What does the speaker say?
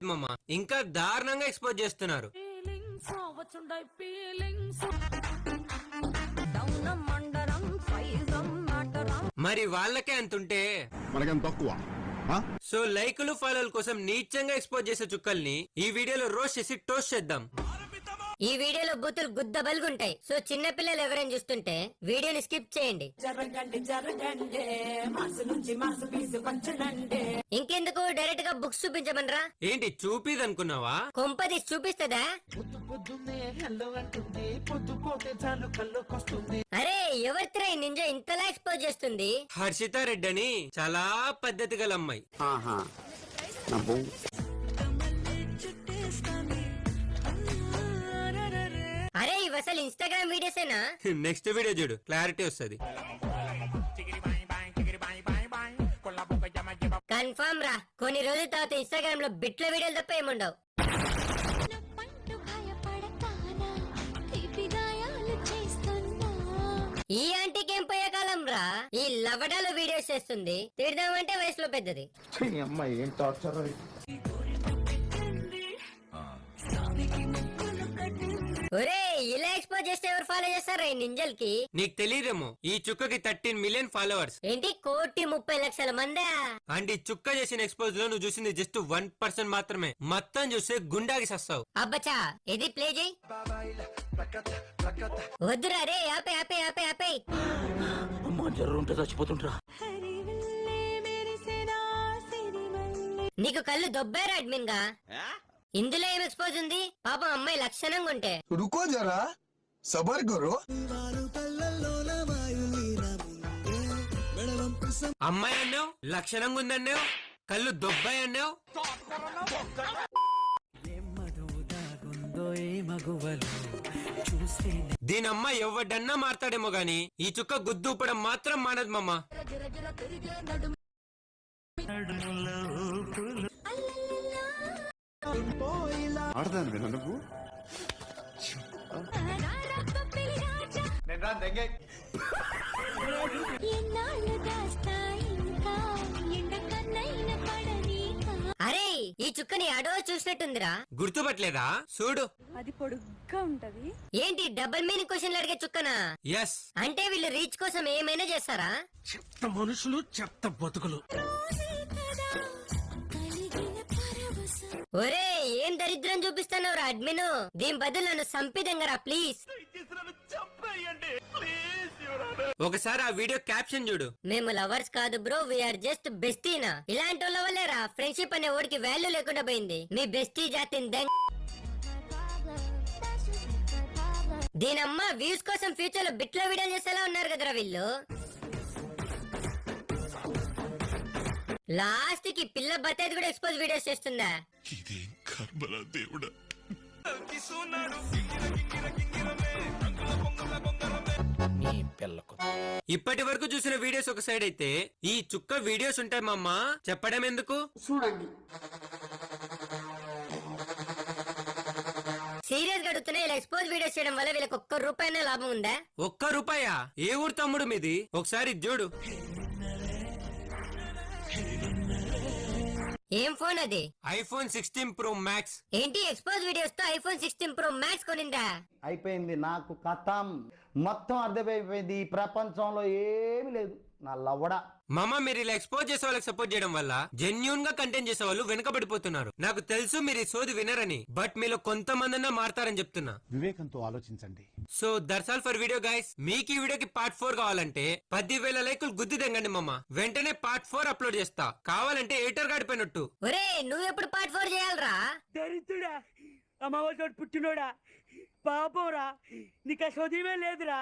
మామ ఇంకా దారుణంగా ఎక్స్పోజ్ చేస్తున్నారు. మరి వాళ్ళకే అంతుంటే మనకెంత తక్కువ. సో లైకులు ఫాలోల కోసం నీచంగా ఎక్స్పోజ్ చేసే చుక్కల్ని ఈ వీడియోలో రోస్ట్ చేసి టోస్ట్ చేద్దాం. ఈ వీడియోలో బూతులు గుద్ద బలుగుంటాయి. సో చిన్న పిల్లలు ఎవరైనా చూస్తుంటే వీడియోని స్కిప్ చేయండి. ఇంకెందుకు డైరెక్ట్ గా బుక్స్ చూపించమనరా? ఏంటి చూపిదనుకున్నావా? కొంపది చూపిస్తదా? అరే ఎవరిత్రా ఈ నింజా ఇంతలా ఎక్స్పోజ్ చేస్తుంది? హర్షిత రెడ్డి అని చాలా పద్ధతి గల అమ్మాయి. అరే ఇవి అసలు ఇన్స్టాగ్రామ్ వీడియోసేనా? నెక్స్ట్ వీడియో చూడు, క్లారిటీ వస్తుంది. కన్ఫర్మ్ రా, కొన్ని రోజుల తర్వాత ఇన్స్టాగ్రామ్ లో బిట్ల వీడియోలు తప్ప ఏముండవు. ఈ ఆంటీకి ఏం పోయే కాలం రా, ఈ లవడాలో వీడియోస్ చేస్తుంది. తిడదామంటే వయసులో పెద్దది. ఒరే ఇలా ఎక్స్పోజ్ చేస్తే ఎవరు ఫాలో చేస్తారా ఈ నింజల్ కి? నీకు తెలియదేమో, ఈ చుక్కకి 13 మిలియన్ ఫాలోవర్స్. ఏంటి 1,30,00,000 మందా? అండ్ ఈ చుక్క చేసిన ఎక్స్పోజ్ లో నువ్వు చూసింది జస్ట్ 1% మాత్రమే. మొత్తం చూస్తే గుండాకి సస్తావు. అబ్బచా ఇది ప్లే చేయి. వద్దురా రే, ఆపే ఆపే ఆపే ఆపే. నీకు కళ్ళు దొబ్బారా అడ్మిన్ గా? ఇందులో ఏం ఎక్స్పోజ్ ఉంది? పాపం అమ్మాయి లక్షణంగా ఉంటే. రుకో జరా సబర్ కరో. అమ్మాయి అన్నావు, లక్షణంగా ఉందన్నావు, కళ్ళు దొబ్బాయి అన్నావు. దీని అమ్మ ఎవడన్నా మాట్లాడేమో గాని ఈ చుక్క గుద్దూపడం మాత్రం మానదు మామ. నువ్వు అరే ఈ చుక్కని అడో చూసినట్టుందిరా. గుర్తుపట్టలేదా? చూడు, అది పొడుగ్గా ఉంటది. ఏంటి డబుల్ మీనింగ్ క్వశ్చన్లు అడిగే చుక్కనా? ఎస్. అంటే వీళ్ళు రీచ్ కోసం ఏమైనా చేస్తారా? చెత్త మనుషులు, చెత్త బతుకులు. ఒరే ఏం దరిద్రం చూపిస్తున్నావు రా అడ్మిన్. దీని బదులు నన్ను సంపిదంగరా ప్లీజ్. ఒకసారి ఆ వీడియో క్యాప్షన్ చూడు. మేము లవర్స్ కాదు బ్రో, వీఆర్ జస్ట్ బెస్టీనా. ఇలాంటి వాళ్ళ వల్లేరా ఫ్రెండ్షిప్ అనే ఓడికి వాల్యూ లేకుండా పోయింది. మీ బెస్టీ జాతిని దీనమ్మ వ్యూస్ కోసం ఫ్యూచర్ లో బిట్లో వీడియో చేసేలా ఉన్నారు కదరా వీళ్ళు. లాస్ట్ కి పిల్ల బత్తేది కూడా ఎక్స్పోజ్ వీడియోస్ చేస్తుందా? ఇప్పటి వరకు చూసిన వీడియోస్ ఒక సైడ్ అయితే ఈ చుక్క వీడియోస్ ఉంటాయి మామ, చెప్పడం ఎందుకు? చూడండి సీరియస్ గా అడుగుతున్నా, ఇలా ఎక్స్పోజ్ వీడియోస్ చేయడం వల్ల వీళ్ళకి ₹1 లాభం ఉందా? ₹1? ఏ ఊరు తమ్ముడు మీది? ఒకసారి చూడు. ఏం ఫోన్ అది? iPhone 16 Pro Max. ఏంటి ఎక్స్పోజ్ వీడియోస్ తో iPhone 16 Pro Max కొనిందా? అయిపోయింది నాకు కథం మొత్తం అర్థమైపోయింది. ఈ ప్రపంచంలో ఏమి లేదు నా లవడ. మామ మీరు ఇలా ఎక్స్పోజ్ చేసే వాళ్ళకి సపోర్ట్ చేయడం వల్ల జెన్యూన్ గా కంటెంట్ చేసే వాళ్ళు వెనకబడిపోతున్నారు. నాకు తెలుసు మీరు ఈ సోది వినరని, బట్ మీలో కొంతమందన్నా మారతారని చెప్తున్నా. వివేకంతో ఆలోచించండి. So that's all for video guys. మీకు ఈ వీడియోకి పార్ట్ 4 కావాలంటే 10,000 లైకులు గుద్ది తెంగండి మామ. వెంటనే పార్ట్ 4 అప్లోడ్ చేస్తా. కావాలంటే ఎడిటర్ గాడిపోయినట్టు. ఒరే నువ్వు ఎప్పుడు పార్ట్ 4 చేయాలరా? దరిద్రుడా, అమ్మవారి పుట్టినోడా, పాపం రా, నీకు ఆ సోదమే లేదురా.